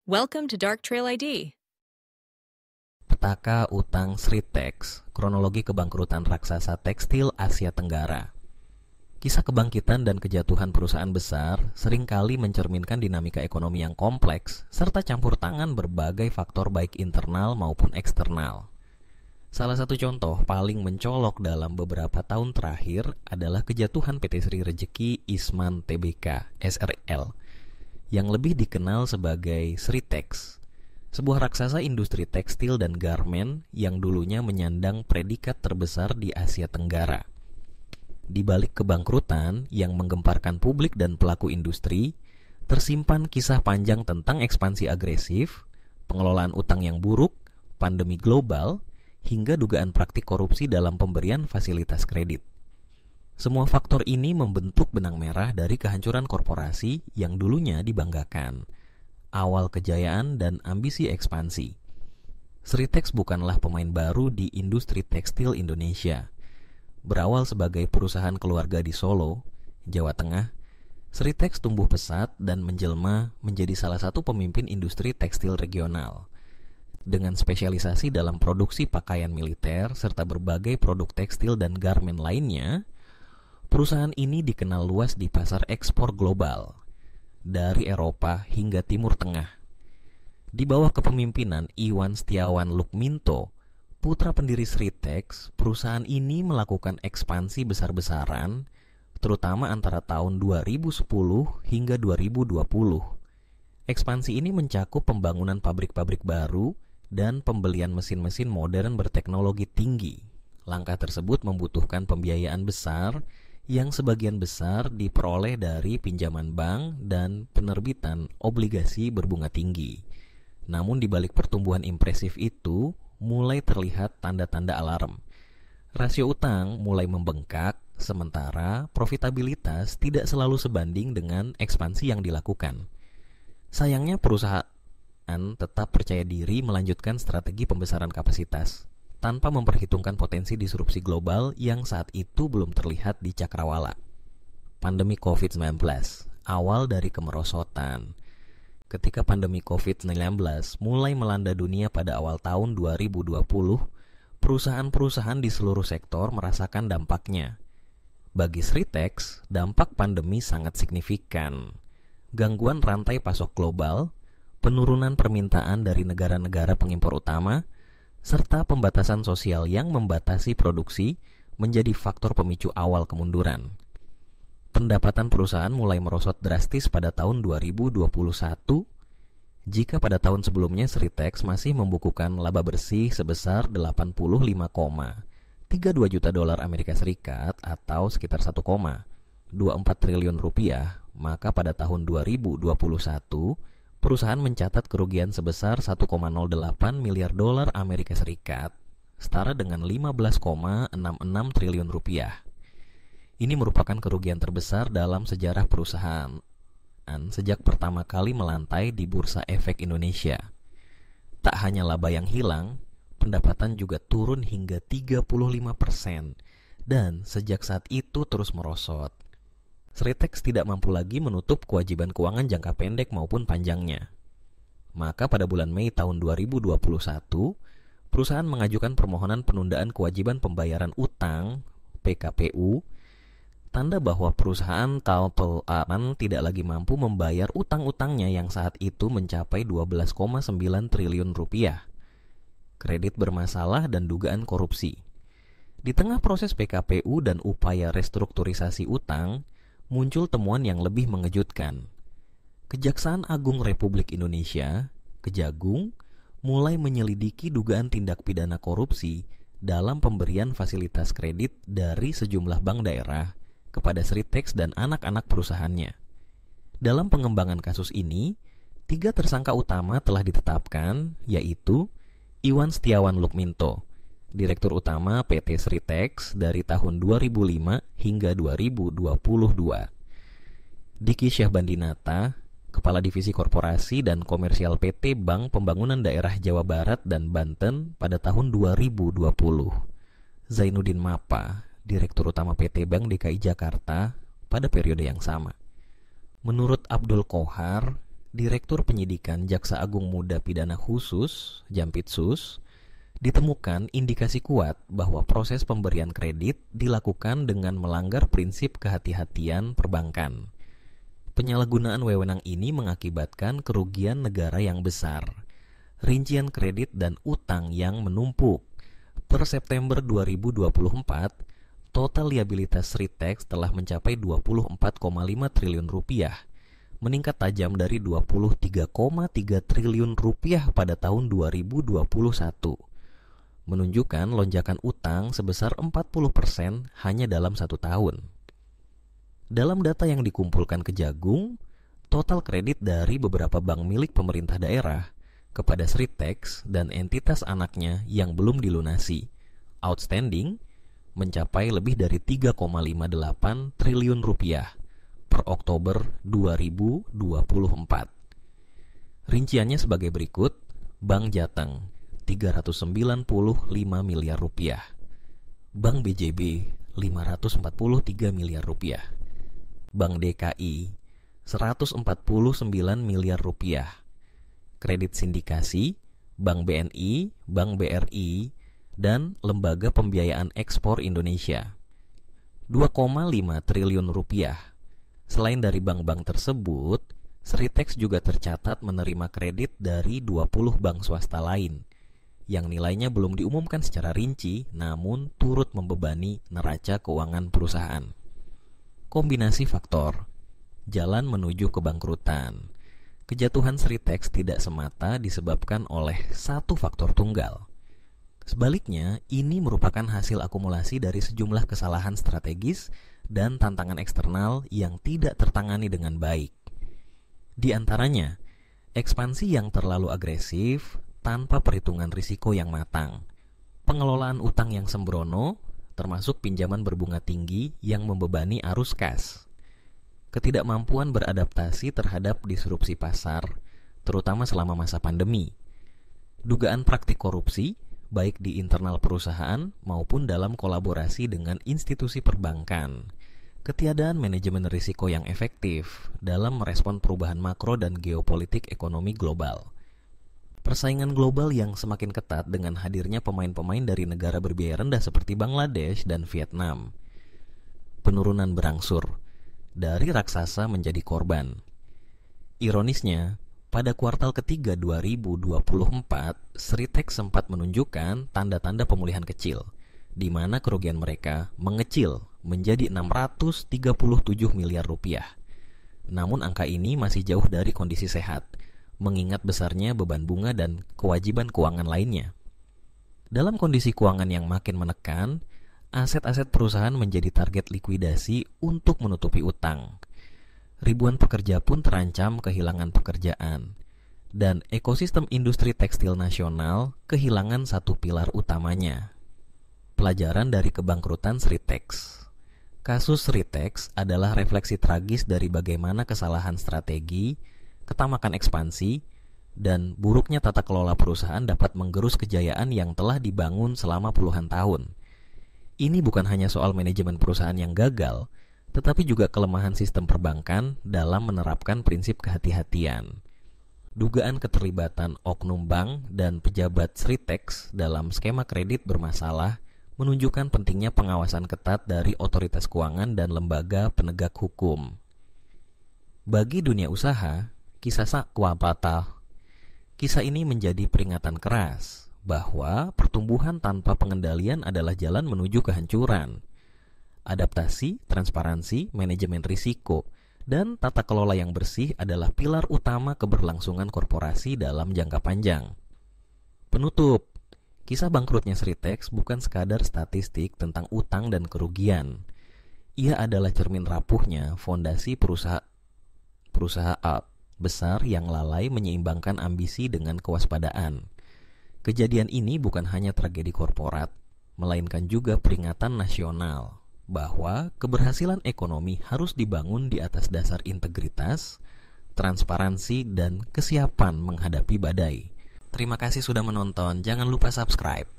Welcome to Dark Trail ID. Petaka Utang Sritex, kronologi kebangkrutan raksasa tekstil Asia Tenggara. Kisah kebangkitan dan kejatuhan perusahaan besar seringkali mencerminkan dinamika ekonomi yang kompleks serta campur tangan berbagai faktor baik internal maupun eksternal. Salah satu contoh paling mencolok dalam beberapa tahun terakhir adalah kejatuhan PT Sri Rejeki Isman Tbk (SRL) yang lebih dikenal sebagai Sritex, sebuah raksasa industri tekstil dan garmen yang dulunya menyandang predikat terbesar di Asia Tenggara. Di balik kebangkrutan yang menggemparkan publik dan pelaku industri, tersimpan kisah panjang tentang ekspansi agresif, pengelolaan utang yang buruk, pandemi global, hingga dugaan praktik korupsi dalam pemberian fasilitas kredit. Semua faktor ini membentuk benang merah dari kehancuran korporasi yang dulunya dibanggakan, awal kejayaan dan ambisi ekspansi. Sritex bukanlah pemain baru di industri tekstil Indonesia. Berawal sebagai perusahaan keluarga di Solo, Jawa Tengah, Sritex tumbuh pesat dan menjelma menjadi salah satu pemimpin industri tekstil regional. Dengan spesialisasi dalam produksi pakaian militer serta berbagai produk tekstil dan garmen lainnya, perusahaan ini dikenal luas di pasar ekspor global, dari Eropa hingga Timur Tengah. Di bawah kepemimpinan Iwan Setiawan Lukminto, putra pendiri Sritex, perusahaan ini melakukan ekspansi besar-besaran, terutama antara tahun 2010 hingga 2020. Ekspansi ini mencakup pembangunan pabrik-pabrik baru dan pembelian mesin-mesin modern berteknologi tinggi. Langkah tersebut membutuhkan pembiayaan besar yang sebagian besar diperoleh dari pinjaman bank dan penerbitan obligasi berbunga tinggi. Namun di balik pertumbuhan impresif itu, mulai terlihat tanda-tanda alarm. Rasio utang mulai membengkak, sementara profitabilitas tidak selalu sebanding dengan ekspansi yang dilakukan. Sayangnya perusahaan tetap percaya diri melanjutkan strategi pembesaran kapasitas tanpa memperhitungkan potensi disrupsi global yang saat itu belum terlihat di cakrawala. Pandemi COVID-19 awal dari kemerosotan. Ketika pandemi COVID-19 mulai melanda dunia pada awal tahun 2020, perusahaan-perusahaan di seluruh sektor merasakan dampaknya. Bagi Sritex, dampak pandemi sangat signifikan. Gangguan rantai pasok global, penurunan permintaan dari negara-negara pengimpor utama, serta pembatasan sosial yang membatasi produksi menjadi faktor pemicu awal kemunduran. Pendapatan perusahaan mulai merosot drastis pada tahun 2021, jika pada tahun sebelumnya Sritex masih membukukan laba bersih sebesar 85,32 juta dolar Amerika Serikat atau sekitar 1,24 triliun rupiah, maka pada tahun 2021 perusahaan mencatat kerugian sebesar 1,08 miliar dolar Amerika Serikat, setara dengan 15,66 triliun rupiah. Ini merupakan kerugian terbesar dalam sejarah perusahaan sejak pertama kali melantai di Bursa Efek Indonesia. Tak hanya laba yang hilang, pendapatan juga turun hingga 35% dan sejak saat itu terus merosot. Sritex tidak mampu lagi menutup kewajiban keuangan jangka pendek maupun panjangnya. Maka pada bulan Mei tahun 2021, perusahaan mengajukan permohonan penundaan kewajiban pembayaran utang (PKPU), tanda bahwa perusahaan tidak lagi mampu membayar utang-utangnya yang saat itu mencapai 12,9 triliun rupiah. Kredit bermasalah dan dugaan korupsi. Di tengah proses PKPU dan upaya restrukturisasi utang, muncul temuan yang lebih mengejutkan. Kejaksaan Agung Republik Indonesia, Kejagung, mulai menyelidiki dugaan tindak pidana korupsi dalam pemberian fasilitas kredit dari sejumlah bank daerah kepada Sritex dan anak-anak perusahaannya. Dalam pengembangan kasus ini, 3 tersangka utama telah ditetapkan, yaitu Iwan Setiawan Lukminto, Direktur Utama PT Sritex dari tahun 2005 hingga 2022. Diki Syahbandinata, Kepala Divisi Korporasi dan Komersial PT Bank Pembangunan Daerah Jawa Barat dan Banten pada tahun 2020. Zainuddin Mapa, Direktur Utama PT Bank DKI Jakarta pada periode yang sama. Menurut Abdul Kohar, Direktur Penyidikan Jaksa Agung Muda Pidana Khusus, Jampitsus, ditemukan indikasi kuat bahwa proses pemberian kredit dilakukan dengan melanggar prinsip kehati-hatian perbankan. Penyalahgunaan wewenang ini mengakibatkan kerugian negara yang besar. Rincian kredit dan utang yang menumpuk. Per September 2024, total liabilitas Sritex telah mencapai 24,5 triliun rupiah, meningkat tajam dari 23,3 triliun rupiah pada tahun 2021, menunjukkan lonjakan utang sebesar 40% hanya dalam 1 tahun. Dalam data yang dikumpulkan Kejagung, total kredit dari beberapa bank milik pemerintah daerah kepada Sritex dan entitas anaknya yang belum dilunasi, outstanding, mencapai lebih dari 3,58 triliun rupiah per Oktober 2024. Rinciannya sebagai berikut: Bank Jateng 395 miliar rupiah, Bank BJB 543 miliar rupiah, Bank DKI 149 miliar rupiah, kredit sindikasi Bank BNI, Bank BRI, dan Lembaga Pembiayaan Ekspor Indonesia 2,5 triliun rupiah. Selain dari bank-bank tersebut, Sritex juga tercatat menerima kredit dari 20 bank swasta lain yang nilainya belum diumumkan secara rinci namun turut membebani neraca keuangan perusahaan. Kombinasi faktor jalan menuju kebangkrutan. Kejatuhan Sritex tidak semata disebabkan oleh satu faktor tunggal. Sebaliknya, ini merupakan hasil akumulasi dari sejumlah kesalahan strategis dan tantangan eksternal yang tidak tertangani dengan baik. Di antaranya, ekspansi yang terlalu agresif tanpa perhitungan risiko yang matang, pengelolaan utang yang sembrono, termasuk pinjaman berbunga tinggi yang membebani arus kas, ketidakmampuan beradaptasi terhadap disrupsi pasar, terutama selama masa pandemi, dugaan praktik korupsi, baik di internal perusahaan maupun dalam kolaborasi dengan institusi perbankan, ketiadaan manajemen risiko yang efektif dalam merespon perubahan makro dan geopolitik ekonomi global, persaingan global yang semakin ketat dengan hadirnya pemain-pemain dari negara berbiaya rendah seperti Bangladesh dan Vietnam, penurunan berangsur dari raksasa menjadi korban. Ironisnya, pada kuartal ketiga 2024, Sritex sempat menunjukkan tanda-tanda pemulihan kecil, di mana kerugian mereka mengecil menjadi 637 miliar rupiah. Namun angka ini masih jauh dari kondisi sehat, mengingat besarnya beban bunga dan kewajiban keuangan lainnya. Dalam kondisi keuangan yang makin menekan, aset-aset perusahaan menjadi target likuidasi untuk menutupi utang. Ribuan pekerja pun terancam kehilangan pekerjaan, dan ekosistem industri tekstil nasional kehilangan satu pilar utamanya. Pelajaran dari kebangkrutan Sritex. Kasus Sritex adalah refleksi tragis dari bagaimana kesalahan strategi, ketamakan ekspansi, dan buruknya tata kelola perusahaan dapat menggerus kejayaan yang telah dibangun selama puluhan tahun. Ini bukan hanya soal manajemen perusahaan yang gagal, tetapi juga kelemahan sistem perbankan dalam menerapkan prinsip kehati-hatian. Dugaan keterlibatan oknum bank dan pejabat Sritex dalam skema kredit bermasalah menunjukkan pentingnya pengawasan ketat dari otoritas keuangan dan lembaga penegak hukum. Bagi dunia usaha, kisah ini menjadi peringatan keras bahwa pertumbuhan tanpa pengendalian adalah jalan menuju kehancuran. Adaptasi, transparansi, manajemen risiko, dan tata kelola yang bersih adalah pilar utama keberlangsungan korporasi dalam jangka panjang. Penutup, kisah bangkrutnya Sritex bukan sekadar statistik tentang utang dan kerugian. Ia adalah cermin rapuhnya fondasi perusahaan besar yang lalai menyeimbangkan ambisi dengan kewaspadaan. Kejadian ini bukan hanya tragedi korporat, melainkan juga peringatan nasional bahwa keberhasilan ekonomi harus dibangun di atas dasar integritas, transparansi, dan kesiapan menghadapi badai. Terima kasih sudah menonton, jangan lupa subscribe.